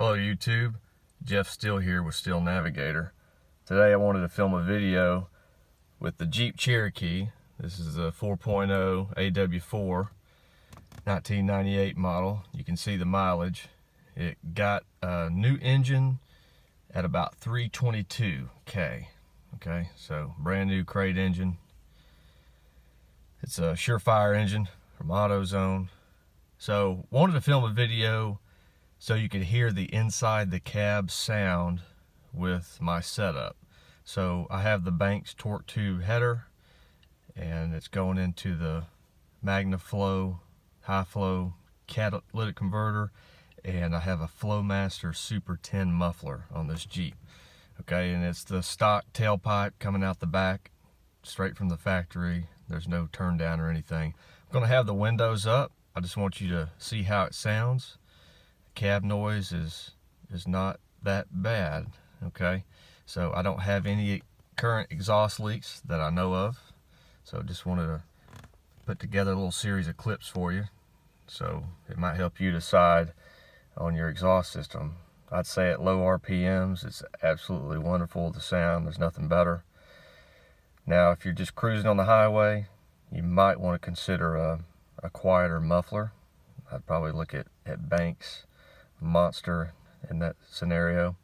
Hello YouTube, Jeff Steele here with Steele Navigator. Today I wanted to film a video with the Jeep Cherokee. This is a 4.0 AW4 1998 model. You can see the mileage. It got a new engine at about 322K. Okay, so brand new crate engine. It's a Surefire engine from AutoZone. So wanted to film a video so you could hear the inside the cab sound with my setup. So I have the Banks torque tube header, and it's going into the MagnaFlow high flow catalytic converter, and I have a Flowmaster Super 10 muffler on this Jeep. Okay, and it's the stock tailpipe coming out the back, straight from the factory. There's no turn down or anything. I'm gonna have the windows up. I just want you to see how it sounds. Cab noise is not that bad. Okay, so I don't have any current exhaust leaks that I know of, so just wanted to put together a little series of clips for you, so it might help you decide on your exhaust system. I'd say at low RPMs it's absolutely wonderful, the sound. There's nothing better. Now if you're just cruising on the highway, you might want to consider a quieter muffler. I'd probably look at Banks, Monster in that scenario,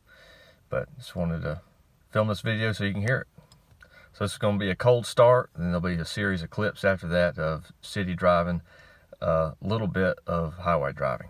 but just wanted to film this video so you can hear it. So this is going to be a cold start, and then there'll be a series of clips after that of city driving, a little bit of highway driving.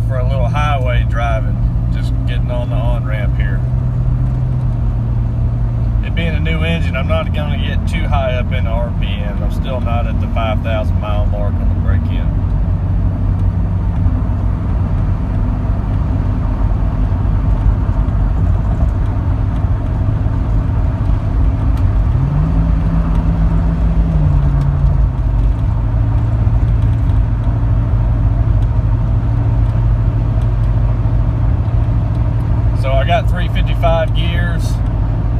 For a little highway driving, just getting on the on-ramp here. It being a new engine, I'm not going to get too high up in the RPM. I'm still not at the 5,000 mile mark on the break-in. Got 355 gears,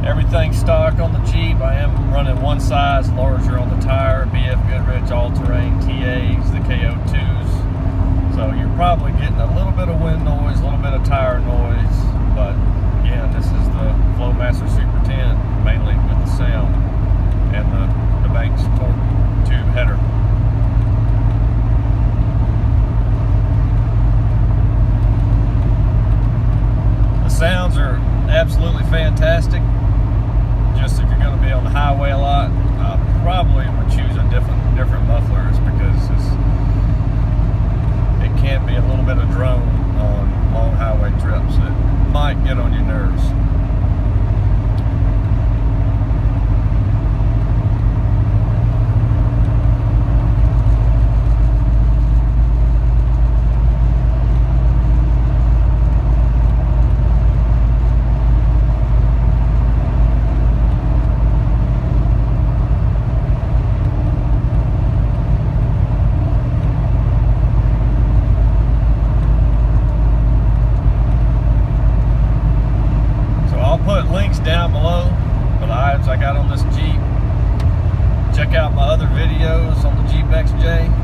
everything stock on the Jeep. I am running one size larger on the tire, BF Goodrich all-terrain TAs, the KO2s. So you're probably getting a little bit of wind noise, a little bit of tire noise, but again, this is the Flowmaster Super 10, mainly with the sound and the Banks torque tube header. Sounds are absolutely fantastic. Just if you're going to be on the highway a lot, I probably would choose a different mufflers, because it can be a little bit of drone on long highway trips that might get on your nerves. down below for the items I got on this Jeep. Check out my other videos on the Jeep XJ.